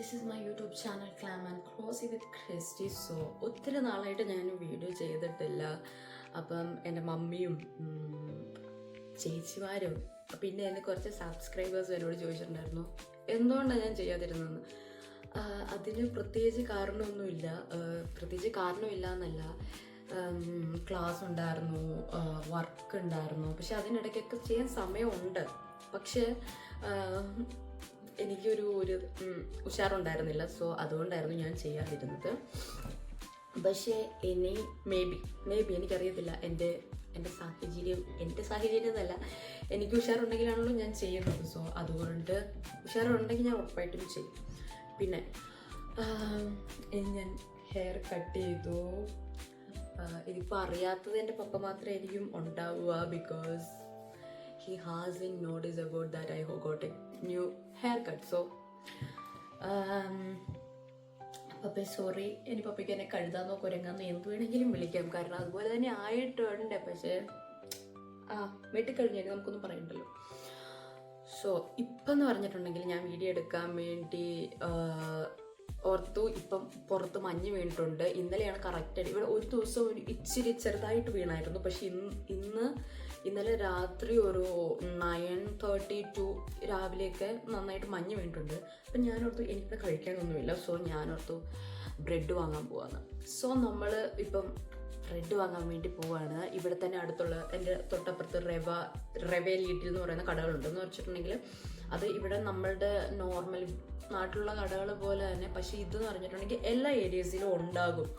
This is my YouTube channel glam and glossy with Christy. So ഒത്തിരി നാളായിട്ട് ഞാൻ video ചെയ്തിട്ടില്ല. അപ്പം എൻ്റെ മമ്മിയും ചേച്ചിമാരും പിന്നെ എൻ്റെ കുറച്ച് സബ്സ്ക്രൈബേഴ്സ് എന്നോട് ചോദിച്ചിട്ടുണ്ടായിരുന്നു എന്തുകൊണ്ടാണ് ഞാൻ ചെയ്യാതിരുന്നതെന്ന്. അതിന് പ്രത്യേകിച്ച് കാരണമൊന്നുമില്ല. പ്രത്യേകിച്ച് കാരണമില്ല എന്നല്ല, ക്ലാസ് ഉണ്ടായിരുന്നു, വർക്ക് ഉണ്ടായിരുന്നു. പക്ഷെ അതിനിടയ്ക്കൊക്കെ ചെയ്യാൻ സമയമുണ്ട്. പക്ഷേ എനിക്കൊരു ഉഷാറുണ്ടായിരുന്നില്ല. സോ അതുകൊണ്ടായിരുന്നു ഞാൻ ചെയ്യാതിരുന്നത്. പക്ഷേ ഇനി മേ ബി എനിക്കറിയത്തില്ല, എൻ്റെ സാഹചര്യം എന്നല്ല, എനിക്ക് ഉഷാറുണ്ടെങ്കിലാണല്ലോ ഞാൻ ചെയ്യുന്നത്. സോ അതുകൊണ്ട് ഉഷാറുണ്ടെങ്കിൽ ഞാൻ ഉറപ്പായിട്ടും ചെയ്യും. പിന്നെ ഞാൻ ഹെയർ കട്ട് ചെയ്തു. ഇതിപ്പോൾ അറിയാത്തത് എൻ്റെ പപ്പ മാത്രമായിരിക്കും ഉണ്ടാവുക. Because he hasn't noticed about that I got a new haircut. So papa sorry, ഇനി പപ്പയ്ക്ക് എന്നെ കഴുതാന്നോ കുരങ്ങാന്നോ എന്ത് വേണമെങ്കിലും വിളിക്കാം, കാരണം അതുപോലെ തന്നെ ആയിട്ടുണ്ട്. പക്ഷേ വെട്ടിക്കഴിഞ്ഞാൽ നമുക്കൊന്നും പറയണ്ടല്ലോ. സോ ഇപ്പം എന്ന് പറഞ്ഞിട്ടുണ്ടെങ്കിൽ ഞാൻ വീഡിയോ എടുക്കാൻ വേണ്ടി ഓർത്തു. ഇപ്പം പുറത്ത് മഞ്ഞ് വീണിട്ടുണ്ട്. ഇന്നലെയാണ് കറക്റ്റായിട്ട് ഇവിടെ ഒരു ദിവസം ഒരു ഇച്ചിരി ചെറുതായിട്ട് വീണായിരുന്നു. പക്ഷെ ഇന്നലെ രാത്രി ഒരു 9:30 രാവിലെയൊക്കെ നന്നായിട്ട് മഞ്ഞ് വീണിട്ടുണ്ട്. അപ്പം ഞാനോർത്തു എനിക്കിവിടെ കഴിക്കാനൊന്നുമില്ല. സോ ഞാനോർത്തു ബ്രെഡ് വാങ്ങാൻ പോവാന്ന്. സോ നമ്മൾ ഇപ്പം ബ്രെഡ് വാങ്ങാൻ വേണ്ടി പോവാണ്. ഇവിടെ തന്നെ അടുത്തുള്ള എൻ്റെ തൊട്ടപ്പുറത്ത് റവേ ലീറ്റിൽ എന്ന് പറയുന്ന കടകളുണ്ടെന്ന് വെച്ചിട്ടുണ്ടെങ്കിൽ അത് ഇവിടെ നമ്മളുടെ നോർമൽ നാട്ടിലുള്ള കടകൾ പോലെ തന്നെ. പക്ഷേ ഇതെന്ന് പറഞ്ഞിട്ടുണ്ടെങ്കിൽ എല്ലാ ഏരിയസിലും ഉണ്ടാകും.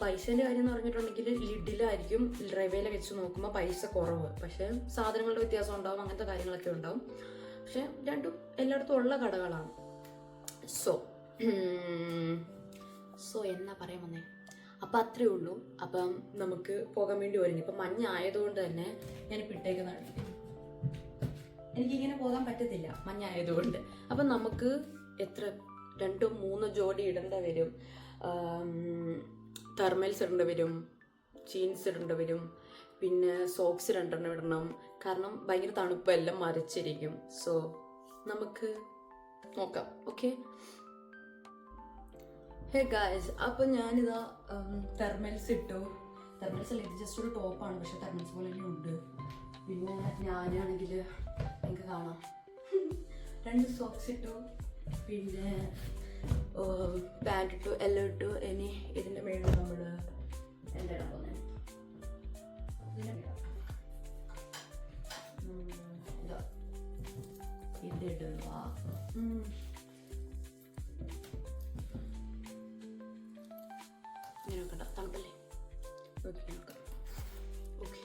പൈസേൻ്റെ കാര്യം എന്ന് പറഞ്ഞിട്ടുണ്ടെങ്കിൽ ലിഡിലായിരിക്കും, റവയിൽ വെച്ച് നോക്കുമ്പോൾ പൈസ കുറവ്. പക്ഷേ സാധനങ്ങളുടെ വ്യത്യാസം ഉണ്ടാവും, അങ്ങനത്തെ കാര്യങ്ങളൊക്കെ ഉണ്ടാവും. പക്ഷെ രണ്ടും എല്ലായിടത്തും ഉള്ള കടകളാണ്. സോ എന്നാ പറയാൻ വന്നേ, അപ്പം അത്രയേ ഉള്ളൂ. അപ്പം നമുക്ക് പോകാൻ വേണ്ടി ഒരുങ്ങി. ഇപ്പം മഞ്ഞായതുകൊണ്ട് തന്നെ ഞാനിപ്പോൾ ഇട്ടേക്കുന്നതാണ്. എനിക്കിങ്ങനെ പോകാൻ പറ്റത്തില്ല മഞ്ഞായതുകൊണ്ട്. അപ്പം നമുക്ക് എത്ര 2-3 ജോഡി ഇടേണ്ട വരും. തെർമൽസ് ഇടേണ്ടി വരും, ജീൻസ് ഇടേണ്ടി വരും, പിന്നെ സോക്സ് 2 ഇടണം. കാരണം ഭയങ്കര തണുപ്പ്, എല്ലാം മറിച്ചിരിക്കും. സോ നമുക്ക് നോക്കാം. ഓക്കെ, ഹേ ഗായ്സ്, അപ്പം ഞാനിതാ തെർമൽസ് ഇട്ടു. തെർമൽസ് അല്ല, ഇത് ജസ്റ്റ് ഒരു ടോപ്പാണ്, പക്ഷെ തെർമൽസ് പോലെ തന്നെ ഉണ്ട്. പിന്നെ ഞാനാണെങ്കിൽ നിങ്ങൾക്ക് കാണാം 2 സോക്സ് ഇട്ടു, പിന്നെ പാൻറ് ഇട്ടു, എല്ലാം ഇട്ടു. ഇനി ഇതിൻ്റെ മേളിൽ നമ്മൾ എന്താ ഇടാൻ പോകുന്നത്? ഇതിടുക. ഇങ്ങനെ നോക്കണ്ട, തണുപ്പല്ലേ? ഓക്കെ നോക്കാം. ഓക്കെ,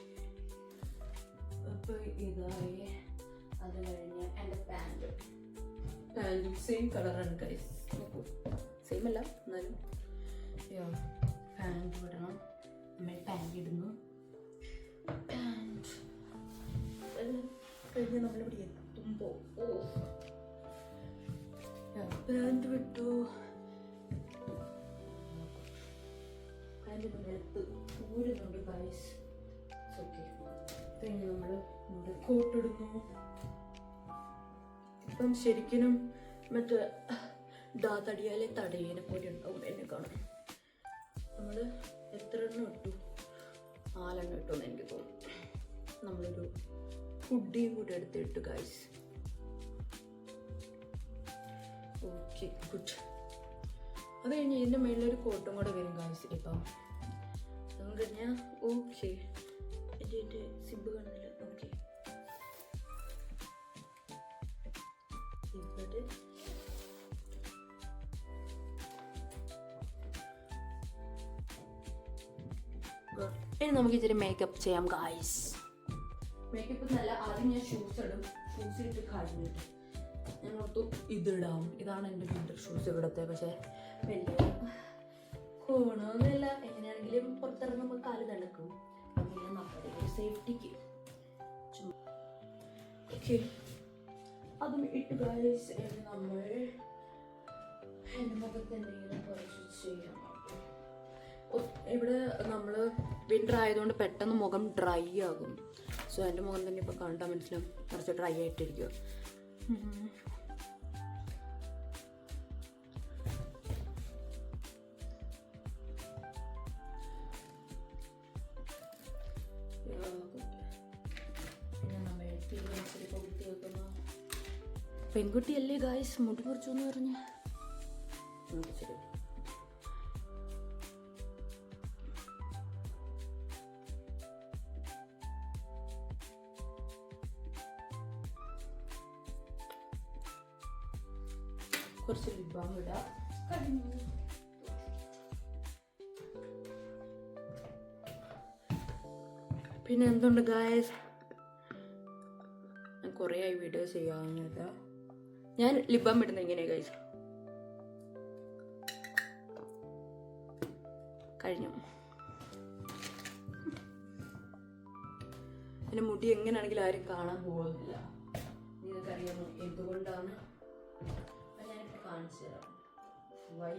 അപ്പോൾ ഇതായി. അത് കഴിഞ്ഞ് എൻ്റെ പാൻറ്റും സെയിം കളറാണ് ഗൈസ്. നോക്കൂ, സെയിം അല്ല എന്നാലും പാൻറ് ഇടണം. നമ്മൾ പാൻറ് ഇടുന്നു. പാൻറ് കഴിഞ്ഞ് നമ്മളിവിടെ എത്തുമ്പോൾ പാൻറ് വിട്ടു. പാൻറ് എടുത്ത് ഊരുന്നുണ്ട് ഗൈസ്. ഓക്കെ, കഴിഞ്ഞ് നമ്മൾ നമ്മുടെ കോട്ടിടുന്നു. ഇപ്പം ശരിക്കും മറ്റേ തടിയാലെ തടയേനെ പോലെ ഉണ്ടാവും എന്നെ കാണാൻ. നമ്മൾ എത്ര എണ്ണം ഇട്ടു? 4 എണ്ണം ഇട്ടുമെന്ന് എനിക്ക് തോന്നുന്നു. നമ്മളൊരു ഹുഡിയും കൂടെ എടുത്തിട്ടു ഗൈസ്. Okay, good. അത് കഴിഞ്ഞ് ഇതിൻ്റെ മേളിലൊരു കോട്ടും കൂടെ വരും ഗൈസ്. ഇപ്പം അതും കഴിഞ്ഞാൽ ഓക്കെ. എൻ്റെ സിബ് കാണുന്നില്ല. ഓക്കെ, ഇവിടെ ഇനി നമുക്ക് ഇച്ചിരി മേക്കപ്പ് ചെയ്യാം ഗായ്സ്. മേക്കപ്പ് നല്ല, ആദ്യം ഞാൻ ഷൂസ് ഇടും. ഷൂസ് ഇട്ട് കഴിഞ്ഞിട്ട് ഞാൻ ഓർത്തു ഇതിടാം. ഇതാണ് എൻ്റെ വിൻ്റർ ഷൂസ് ഇവിടുത്തെ. പക്ഷേ വലിയ കോണമൊന്നുമില്ല. എങ്ങനെയാണെങ്കിലും പുറത്തിറങ്ങുമ്പോൾ കാല് തണുക്കും. പിന്നെ നമ്മുടെ സേഫ്റ്റിക്ക് ഓക്കെ അതും ഇട്ട് ഗായ്സ്. നമ്മൾ എൻ്റെ മുഖത്ത് എന്തെങ്കിലും കുറച്ച് ചെയ്യാം. ഇവിടെ നമ്മൾ വിൻ്റർ ആയതുകൊണ്ട് പെട്ടെന്ന് മുഖം ഡ്രൈ ആകും. സോ എൻ്റെ മുഖം തന്നെ ഇപ്പോൾ കണ്ടാൽ മനസ്സിലാവും കുറച്ച് ഡ്രൈ ആയിട്ടിരിക്കുക. പെൺകുട്ടിയല്ലേ ഗായ്സ് മുടി മുറിച്ചു എന്ന് പറഞ്ഞ് ശരി. കുറച്ച് ലിപ് ബാം ഇടാം. പിന്നെ എന്തുണ്ട് ഗായ്സ്, ഞാൻ കുറേ ആയി വീഡിയോ ചെയ്യാവുന്നില്ല. ഞാൻ ലിപ് ബാം ഇടുന്നത് എങ്ങനെയാ ഗായ്സ്? കഴിഞ്ഞു. എൻ്റെ മുടി എങ്ങനെയാണെങ്കിലും ആരും കാണാൻ പോകുന്നില്ല. നിങ്ങൾക്കറിയാമോ എന്തുകൊണ്ടാണ്? ഞാനിപ്പോൾ കാണിച്ചു തരാം. Why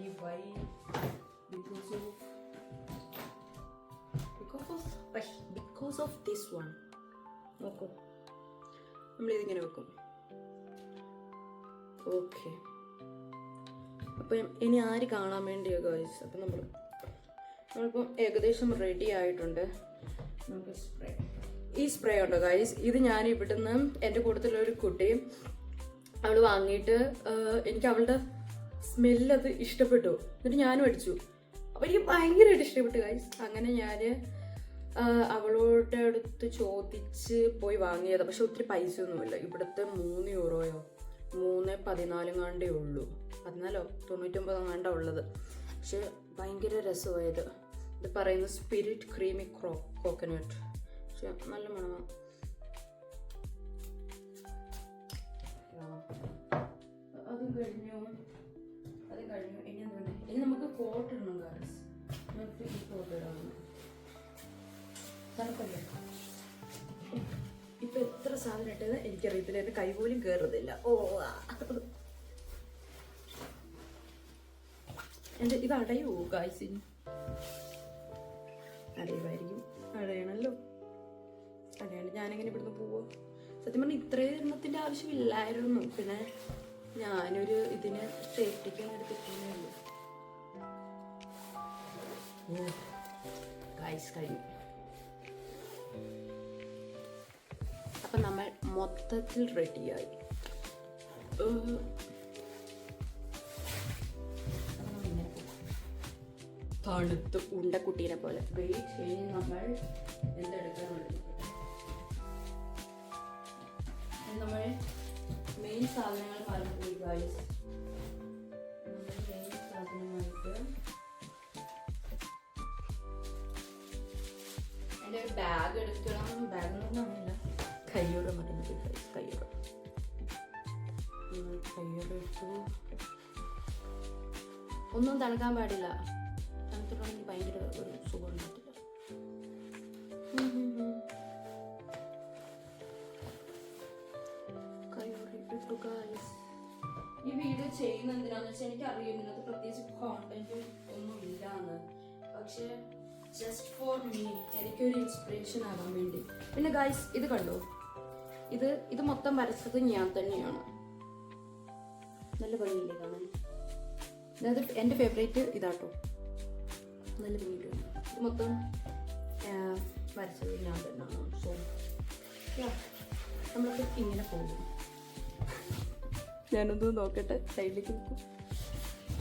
because of this one. നോക്കൂ, നമ്മളിതിങ്ങനെ വെക്കും. ഓക്കെ, അപ്പം ഇനി ആര് കാണാൻ വേണ്ടിയോ ഗൈസ്? അപ്പം നമ്മളിപ്പം ഏകദേശം റെഡി ആയിട്ടുണ്ട്. നമുക്ക് ഈ സ്പ്രേ ഉണ്ടോ ഗൈസ്? ഇത് ഞാൻ ഇവിടുന്ന് എൻ്റെ കൂട്ടത്തിലൊരു കുട്ടി അവൾ വാങ്ങിയിട്ട് എനിക്ക് അവളുടെ സ്മെല്ലത് ഇഷ്ടപ്പെട്ടു. എന്നിട്ട് ഞാനും അടിച്ചു. അപ്പോൾ എനിക്ക് ഭയങ്കരമായിട്ട് ഇഷ്ടപ്പെട്ടു ഗൈസ്. അങ്ങനെ ഞാൻ അവളോടെ അടുത്ത് ചോദിച്ച് പോയി വാങ്ങിയത്. പക്ഷെ ഒത്തിരി പൈസ ഒന്നുമില്ല. ഇവിടുത്തെ 3 യൂറോയോ 3.14 ഉള്ളൂ. 14.99 ഉള്ളത്. പക്ഷെ ഭയങ്കര രസമായത്. ഇത് പറയുന്നത് സ്പിരിറ്റ് ക്രീമി കോക്കനട്ട്. പക്ഷെ നല്ല മണമാണ്. അത് കഴിഞ്ഞു. ഇനി എന്തുണ്ട്? ഇനി നമുക്ക് കോട്ട് ഇടണം ഗൈസ്. നമുക്ക് ഈ കോട്ട് ഇടാം. തണുപ്പല്ലേ? ഇപ്പൊ എത്ര സാധനം ഇട്ടത് എനിക്കറിയത്തില്ല. എന്റെ കൈ പോലും കയറുന്നില്ല. എന്റെ ഇത് അടയോ ഗായ്സിന്? അടയുമായിരിക്കും. അടയണല്ലോ. അടയാണ്ട് ഞാനെങ്ങനെ ഇവിടുന്ന് പോവോ? സത്യം പറഞ്ഞാൽ ഇത്രയും എണ്ണത്തിന്റെ ആവശ്യമില്ലായിരുന്നു. പിന്നെ ഞാനൊരു ഇതിന് സേഫ്റ്റിക്ക് എടുത്തിട്ടേ ഉള്ളൂ. ഗായ്സ് കഴിഞ്ഞു. അപ്പം നമ്മൾ മൊത്തത്തിൽ റെഡിയായി. തണുത്ത് ഉണ്ടക്കുട്ടീനെ പോലെ വെയിറ്റ് കഴിഞ്ഞ് നമ്മൾ എന്തെടുക്കാനുള്ളത്? നമ്മൾ മെയിൻ സാധനങ്ങൾ മറന്നുപോയി ഗൈസ്. മെയിൻ സാധനമായിട്ട് എൻ്റെ ഒരു ബാഗ് എടുക്കണം. ബാഗ് എന്ന് പറഞ്ഞില്ല, കയ്യോട് മറന്നത് ഗൈസ്. കയ്യോട് ഇട്ടു. ഒന്നും തണുക്കാൻ പാടില്ല. തണുത്തിട്ടുണ്ടെങ്കിൽ ഭയങ്കര ഒരു സുഖം ഉണ്ടാകത്തില്ല. ഈ വീഡിയോ ചെയ്യുന്ന എന്തിനാന്ന് വെച്ചാൽ എനിക്ക് അറിയുന്നില്ല, അത് പ്രത്യേകിച്ച് കോണ്ടന്റ് ഒന്നും ഇല്ലാന്ന്. പക്ഷെ ജസ്റ്റ് ഫോർ മീ, എനിക്കൊരു ഇൻസ്പിറേഷൻ ആകാൻ വേണ്ടി. പിന്നെ ഗൈസ് ഇത് കണ്ടോ? ഇത് മൊത്തം വരച്ചത് ഞാൻ തന്നെയാണ്. നല്ല ഭംഗിയില്ലേ കാണാൻ? അതായത് എൻ്റെ ഫേവറേറ്റ് ഇതാട്ടോ. നല്ല ഭംഗിയില്ല. ഇത് മൊത്തം വരച്ചത് ഞാൻ തന്നെയാണ്. സോ നമ്മളൊക്കെ ഇങ്ങനെ പോകും. ഞാനൊന്ന് നോക്കട്ടെ, സൈഡിലേക്ക് നോക്കും.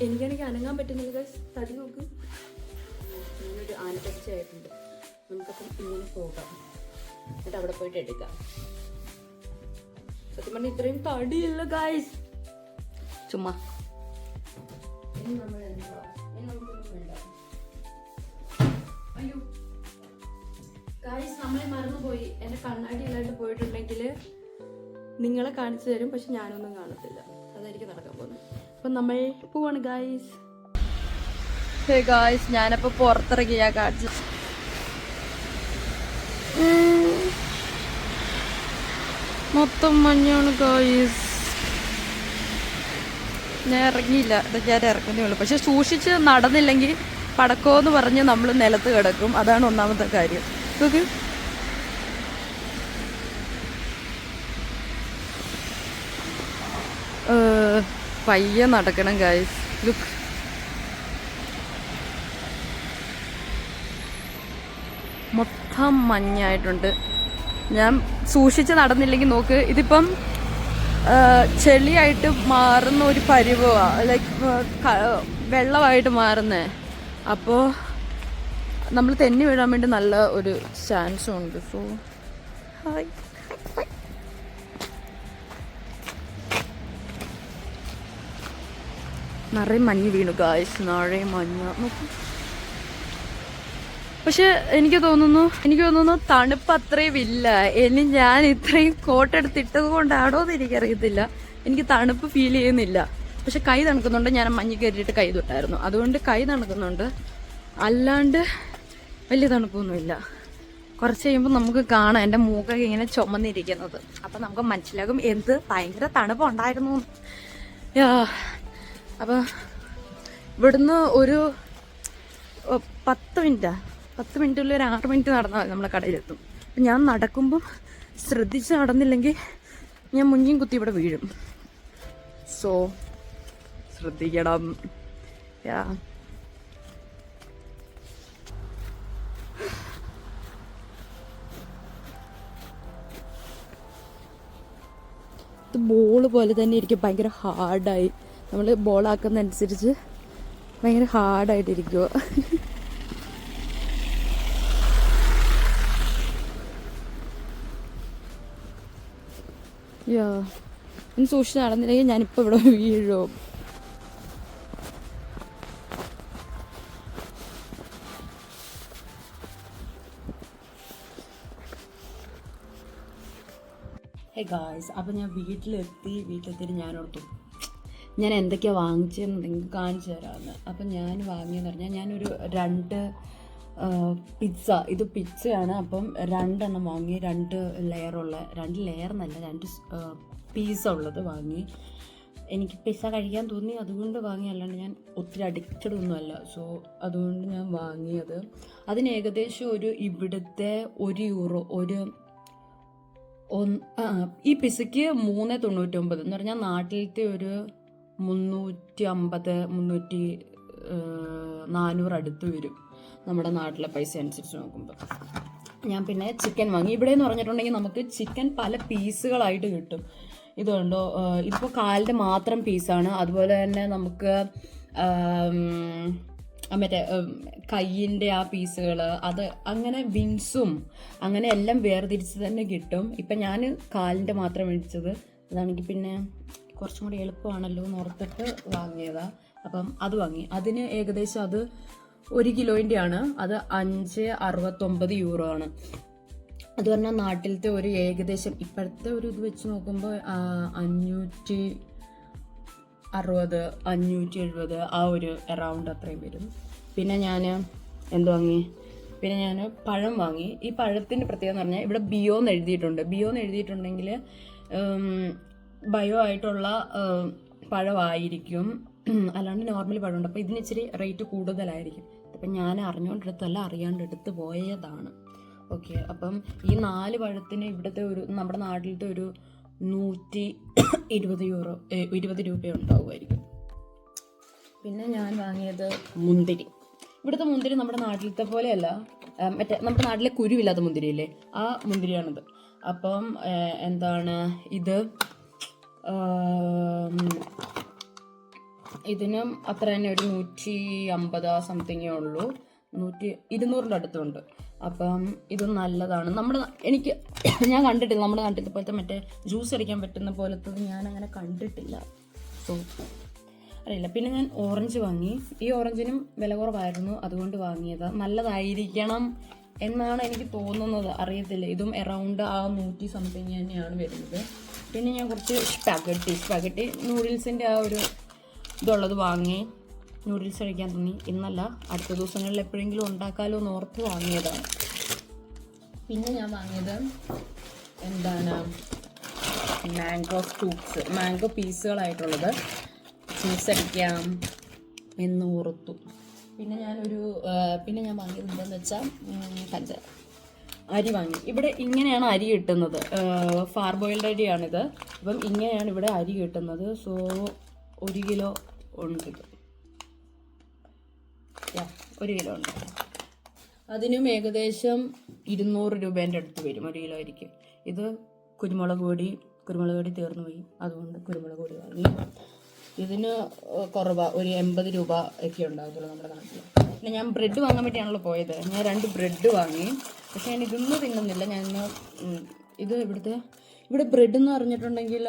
എനിക്കാണെങ്കിൽ അനങ്ങാൻ പറ്റുന്നില്ല ഗൈസ്. തടി നോക്ക്, ഇങ്ങനൊരു ആനപ്പച്ചയായിട്ടുണ്ട്. നമുക്കപ്പം ഇങ്ങനെ പോകാം, എന്നിട്ട് അവിടെ പോയിട്ട് എടുക്കാം. സത്യം പറഞ്ഞാൽ ഇത്രയും തടിയല്ല ഗൈസ്, ചുമ്മാ. ഇനി നമ്മൾ എന്താ, ഇനി നമുക്കൊന്നും വേണ്ട. അയ്യോ ഗൈസ്, നമ്മളെ മറന്നുപോയി. എൻ്റെ കണ്ണാടി ഇല്ലാണ്ട് പോയിട്ടുണ്ടെങ്കിൽ നിങ്ങളെ കാണിച്ചു തരും, പക്ഷെ ഞാനൊന്നും കാണത്തില്ല. അതായിരിക്കും നടക്കാൻ പോകുന്നത്. അപ്പം നമ്മൾ പോവാണ് ഗായ്സ്. ഹേ ഗായ്സ്, ഞാനപ്പോൾ പുറത്തിറങ്ങിയാ കാണിച്ചു. മൊത്തം മഞ്ഞാണ് ഗായ്സ്. ഞാൻ ഇറങ്ങിയില്ല, ഞാൻ ഇറങ്ങുന്നേ ഉള്ളൂ. പക്ഷെ സൂക്ഷിച്ച് നടന്നില്ലെങ്കിൽ പടക്കോന്ന് പറഞ്ഞ് നമ്മൾ നിലത്ത് കിടക്കും. അതാണ് ഒന്നാമത്തെ കാര്യം. ഓക്കെ, പയ്യെ നടക്കണം ഗായ്സ്. ലുക്ക്, മൊത്തം മഞ്ഞായിട്ടുണ്ട്. ഞാൻ സൂക്ഷിച്ച് നടന്നില്ലെങ്കിൽ നോക്ക്, ഇതിപ്പം ചെളിയായിട്ട് മാറുന്ന ഒരു പരിവാണ്, ലൈക്ക് വെള്ളമായിട്ട് മാറുന്നേ. അപ്പോൾ നമ്മൾ തെന്നി വീഴാൻ വേണ്ടി നല്ല ഒരു ചാൻസും ഉണ്ട്. സോ ഹായ്, നിറയെ മഞ്ഞ് വീണു ഗായ്സ്, നിറയെ മഞ്ഞ് നോക്കൂ. പക്ഷെ എനിക്ക് തോന്നുന്നു തണുപ്പ് അത്രയും ഇല്ല. ഇനി ഞാൻ ഇത്രയും കോട്ടെടുത്തിട്ടത് കൊണ്ടാണോ എന്ന് എനിക്കറിയത്തില്ല, എനിക്ക് തണുപ്പ് ഫീൽ ചെയ്യുന്നില്ല. പക്ഷെ കൈ തണുക്കുന്നുണ്ട്. ഞാൻ മഞ്ഞ് കയറിയിട്ട് കൈ തൊട്ടായിരുന്നു, അതുകൊണ്ട് കൈ തണുക്കുന്നുണ്ട്. അല്ലാണ്ട് വലിയ തണുപ്പൊന്നുമില്ല. കുറച്ച് കഴിയുമ്പോൾ നമുക്ക് കാണാം എൻ്റെ മൂക്കൊക്കെ ഇങ്ങനെ ചുമന്നിരിക്കുന്നത്. അപ്പം നമുക്ക് മനസ്സിലാകും എന്ത് ഭയങ്കര തണുപ്പുണ്ടായിരുന്നു. അപ്പം ഇവിടുന്ന് ഒരു 10 മിനിറ്റുള്ള ഒരു 6 മിനിറ്റ് നടന്നാൽ നമ്മളെ കടയിലെത്തും. അപ്പം ഞാൻ നടക്കുമ്പോൾ ശ്രദ്ധിച്ച് നടന്നില്ലെങ്കിൽ ഞാൻ മുഞ്ഞിയും കുത്തി ഇവിടെ വീഴും. സോ ശ്രദ്ധിക്കണം. ഇത് ബോൾ പോലെ തന്നെ ഇരിക്കും, ഭയങ്കര ഹാർഡായി. നമ്മൾ ബോളാക്കുന്നതനുസരിച്ച് ഭയങ്കര ഹാർഡായിട്ടിരിക്കുക. ഇനി സൂക്ഷിച്ച് നടന്നില്ലെങ്കിൽ ഞാനിപ്പോൾ ഇവിടെ വീഴും. ഹേ ഗായ്സ്, അപ്പം ഞാൻ വീട്ടിലെത്തിയിട്ട് ഞാൻ ഓർത്തു ഞാൻ എന്തൊക്കെയാണ് വാങ്ങിച്ചതെന്ന് നിങ്ങൾക്ക് കാണിച്ചു തരാമെന്ന്. അപ്പം ഞാൻ വാങ്ങിയെന്ന് പറഞ്ഞാൽ ഞാനൊരു 2 പിസ്സ, ഇത് പിസ്സയാണ്. അപ്പം 2 എണ്ണം വാങ്ങി, 2 ലെയറുള്ള, 2 ലെയർ എന്നല്ല 2 പീസ് ഉള്ളത് വാങ്ങി. എനിക്ക് പിസ്സ കഴിക്കാൻ തോന്നി, അതുകൊണ്ട് വാങ്ങി. അല്ലാണ്ട് ഞാൻ ഒത്തിരി അഡിക്റ്റഡ് ഒന്നുമല്ല. സോ അതുകൊണ്ട് ഞാൻ വാങ്ങിയത്. അതിന് ഏകദേശം ഇവിടുത്തെ €1 ഈ പിസയ്ക്ക് 3.99 എന്ന് പറഞ്ഞാൽ നാട്ടിലത്തെ ഒരു 350-400 അടുത്ത് വരും നമ്മുടെ നാട്ടിലെ പൈസ അനുസരിച്ച് നോക്കുമ്പോൾ. ഞാൻ പിന്നെ ചിക്കൻ വാങ്ങി. ഇവിടെ എന്ന് പറഞ്ഞിട്ടുണ്ടെങ്കിൽ നമുക്ക് ചിക്കൻ പല പീസുകളായിട്ട് കിട്ടും. ഇതുണ്ടോ, ഇതിപ്പോൾ കാലിൻ്റെ മാത്രം പീസാണ്. അതുപോലെ തന്നെ നമുക്ക് മറ്റേ കയ്യിൻ്റെ ആ പീസുകൾ, അത് അങ്ങനെ വിങ്സും അങ്ങനെ എല്ലാം വേർതിരിച്ച് തന്നെ കിട്ടും. ഇപ്പം ഞാൻ കാലിൻ്റെ മാത്രം മേടിച്ചത്. അതാണെങ്കിൽ പിന്നെ കുറച്ചും കൂടി എളുപ്പമാണല്ലോ എന്ന് ഓർത്തിട്ട് വാങ്ങിയതാണ്. അപ്പം അത് വാങ്ങി. അതിന് ഏകദേശം അത് 1 കിലോൻ്റെ ആണ്. അത് €5.69 ആണ്. അത് പറഞ്ഞാൽ നാട്ടിലത്തെ ഒരു ഏകദേശം ഇപ്പോഴത്തെ ഒരു ഇത് വെച്ച് നോക്കുമ്പോൾ 560-570 ആ ഒരു അറൗണ്ട് അത്രയും വരും. പിന്നെ ഞാൻ എന്ത് വാങ്ങി? പിന്നെ ഞാൻ പഴം വാങ്ങി. ഈ പഴത്തിൻ്റെ പ്രത്യേകത എന്ന് പറഞ്ഞാൽ ഇവിടെ ബിയോ എന്ന് എഴുതിയിട്ടുണ്ട്. ബിയോ എന്ന് എഴുതിയിട്ടുണ്ടെങ്കിൽ ബയോ ആയിട്ടുള്ള പഴമായിരിക്കും, അല്ലാണ്ട് നോർമൽ പഴമുണ്ട്. അപ്പോൾ ഇതിന് ഇച്ചിരി റേറ്റ് കൂടുതലായിരിക്കും. അപ്പം ഞാൻ അറിഞ്ഞുകൊണ്ടെടുത്തല്ല, അറിയാണ്ടെടുത്ത് പോയതാണ്. ഓക്കെ, അപ്പം ഈ 4 പഴത്തിന് ഇവിടുത്തെ നമ്മുടെ നാട്ടിലത്തെ ഒരു €120 രൂപ ഉണ്ടാവുമായിരിക്കും. പിന്നെ ഞാൻ വാങ്ങിയത് മുന്തിരി. ഇവിടുത്തെ മുന്തിരി നമ്മുടെ നാട്ടിലത്തെ പോലെയല്ല, മറ്റേ നമ്മുടെ നാട്ടിലെ കുരുവില്ലാത്ത മുന്തിരിയില്ലേ, ആ മുന്തിരിയാണിത്. അപ്പം എന്താണ് ഇത്, ഇതിനും അത്ര തന്നെ ഒരു 150 സംതിങ്ങേ ഉള്ളൂ, 200-200 അടുത്തുണ്ട്. അപ്പം ഇത് നല്ലതാണ്. ഞാൻ കണ്ടിട്ടില്ല നമ്മുടെ നാട്ടിലത്തെ പോലത്തെ മറ്റേ ജ്യൂസ് അടിക്കാൻ പറ്റുന്ന പോലത്തെ ഞാൻ അങ്ങനെ കണ്ടിട്ടില്ല. സോ അറിയില്ല. പിന്നെ ഞാൻ ഓറഞ്ച് വാങ്ങി. ഈ ഓറഞ്ചിനും വില കുറവായിരുന്നു, അതുകൊണ്ട് വാങ്ങിയതാണ്. നല്ലതായിരിക്കണം എന്നാണ് എനിക്ക് തോന്നുന്നത്, അറിയത്തില്ല. ഇതും അറൗണ്ട് ആ 100 സംതിങ് തന്നെയാണ് വരുന്നത്. പിന്നെ ഞാൻ കുറച്ച് സ്പാഗറ്റി നൂഡിൽസിൻ്റെ ആ ഒരു ഇതുള്ളത് വാങ്ങി. നൂഡിൽസ് കഴിക്കാൻ തോന്നി. ഇന്നല്ല, അടുത്ത ദിവസങ്ങളിൽ എപ്പോഴെങ്കിലും ഉണ്ടാക്കാമല്ലോ എന്ന് ഓർത്ത് വാങ്ങിയതാണ്. പിന്നെ ഞാൻ വാങ്ങിയത് എന്താണ്, മാംഗോ പീസുകളായിട്ടുള്ളത് ജ്യൂസ് അടിക്കാം എന്ന് ഓർത്തു. പിന്നെ ഞാൻ വാങ്ങിയത് എന്താണെന്ന് വെച്ചാൽ പഞ്ചാര അരി വാങ്ങി. ഇവിടെ ഇങ്ങനെയാണ് അരി കിട്ടുന്നത്, ഫാർ ബോയിൽഡ് അരിയാണിത്. അപ്പം ഇങ്ങനെയാണ് ഇവിടെ അരി കിട്ടുന്നത്. സോ 1 കിലോ ഉണ്ട്. 1 കിലോ ഉണ്ട്. അതിനും ഏകദേശം 200 രൂപേൻ്റെ അടുത്ത് വരും 1 കിലോ അരിക്ക്. ഇത് കുരുമുളക് പൊടി, കുരുമുളക് പൊടി തീർന്നു പോയി, അതുകൊണ്ട് കുരുമുളക് പൊടി വാങ്ങി. ഇതിന് കുറവാണ്, ഒരു 80 രൂപ ഒക്കെ ഉണ്ടാകത്തുള്ളൂ നമ്മുടെ നാട്ടിൽ. പിന്നെ ഞാൻ ബ്രെഡ് വാങ്ങാൻ വേണ്ടിയാണല്ലോ പോയത്. ഞാൻ 2 ബ്രെഡ് വാങ്ങി. പക്ഷേ ഞാൻ ഇതൊന്നും തിന്നുന്നില്ല. ഞാൻ ഇത് ഇവിടെ ബ്രെഡ് എന്ന് പറഞ്ഞിട്ടുണ്ടെങ്കിൽ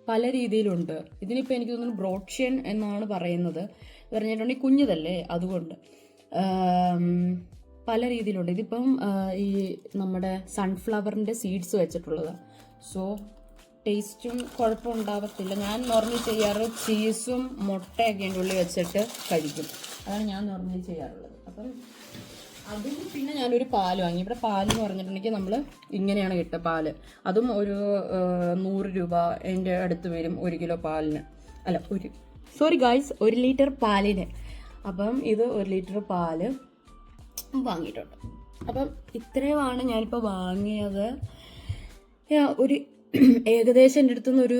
പല രീതിയിലുണ്ട്. ഇതിനിപ്പോൾ എനിക്ക് തോന്നുന്നു ബ്രോഡ്ഷ്യൻ എന്നാണ് പറയുന്നത്. പറഞ്ഞിട്ടുണ്ടെങ്കിൽ കുഞ്ഞതല്ലേ, അതുകൊണ്ട് പല രീതിയിലുണ്ട്. ഇതിപ്പം ഈ നമ്മുടെ സൺഫ്ലവറിൻ്റെ സീഡ്സ് വെച്ചിട്ടുള്ളതാണ്. സോ ടേസ്റ്റും കുഴപ്പമുണ്ടാകത്തില്ല. ഞാൻ നോർമലി ചെയ്യാറ് ചീസും മുട്ടയൊക്കെ അതിൻ്റെ ഉള്ളിൽ വെച്ചിട്ട് കഴിക്കും. അതാണ് ഞാൻ നോർമലി ചെയ്യാറുള്ളത്. അപ്പം അതും പിന്നെ ഞാനൊരു പാൽ വാങ്ങി. ഇവിടെ പാലെന്ന് പറഞ്ഞിട്ടുണ്ടെങ്കിൽ നമ്മൾ ഇങ്ങനെയാണ് കിട്ടുക പാല്. അതും ഒരു 100 രൂപ എൻ്റെ അടുത്ത് വരും 1 കിലോ പാലിന്. അല്ല, 1 ലിറ്റർ പാലിന്. അപ്പം ഇത് 1 ലിറ്റർ പാല് വാങ്ങിയിട്ടുണ്ട്. അപ്പം ഇത്രയുമാണ് ഞാനിപ്പോൾ വാങ്ങിയത്. ഒരു ഏകദേശം എൻ്റെ അടുത്തുനിന്ന് ഒരു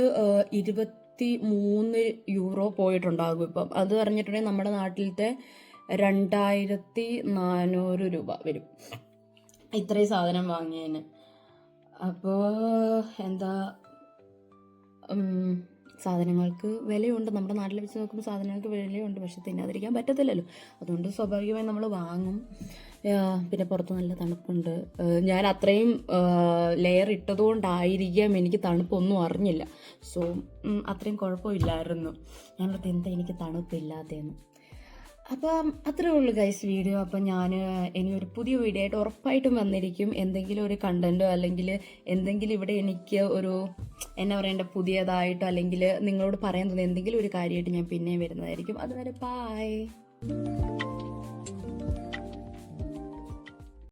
23 യൂറോ പോയിട്ടുണ്ടാകും ഇപ്പം. അത് പറഞ്ഞിട്ടുണ്ടെങ്കിൽ നമ്മുടെ നാട്ടിലത്തെ 2400 രൂപ വരും ഇത്രയും സാധനം വാങ്ങിയതിന്. അപ്പോൾ എന്താ, സാധനങ്ങൾക്ക് വിലയുണ്ട്. നമ്മുടെ നാട്ടിൽ വെച്ച് നോക്കുമ്പോൾ സാധനങ്ങൾക്ക് വിലയുണ്ട്, പക്ഷെ തിന്നാതിരിക്കാൻ പറ്റത്തില്ലല്ലോ. അതുകൊണ്ട് സ്വാഭാവികമായി നമ്മൾ വാങ്ങും. പിന്നെ പുറത്ത് നല്ല തണുപ്പുണ്ട്. ഞാൻ അത്രയും ലെയർ ഇട്ടതുകൊണ്ടായിരിക്കാം എനിക്ക് തണുപ്പൊന്നും അറിഞ്ഞില്ല. സോ അത്രയും കുഴപ്പമില്ലായിരുന്നു. ഞാനത് എന്താ എനിക്ക് തണുപ്പില്ലാത്തതെന്ന്. അപ്പം അത്രേ ഉള്ളൂ ഗൈസ് വീഡിയോ. അപ്പം ഞാൻ ഇനി ഒരു പുതിയ വീഡിയോ ആയിട്ട് ഉറപ്പായിട്ടും വന്നിരിക്കും. എന്തെങ്കിലും ഒരു കണ്ടൻറ്റോ അല്ലെങ്കിൽ എന്തെങ്കിലും ഇവിടെ എനിക്ക് ഒരു എന്നാ പറയേണ്ട പുതിയതായിട്ടോ അല്ലെങ്കിൽ നിങ്ങളോട് പറയാൻ തോന്നുന്ന എന്തെങ്കിലും ഒരു കാര്യമായിട്ട് ഞാൻ പിന്നെയും വരുന്നതായിരിക്കും. അതുവരെ ബൈ.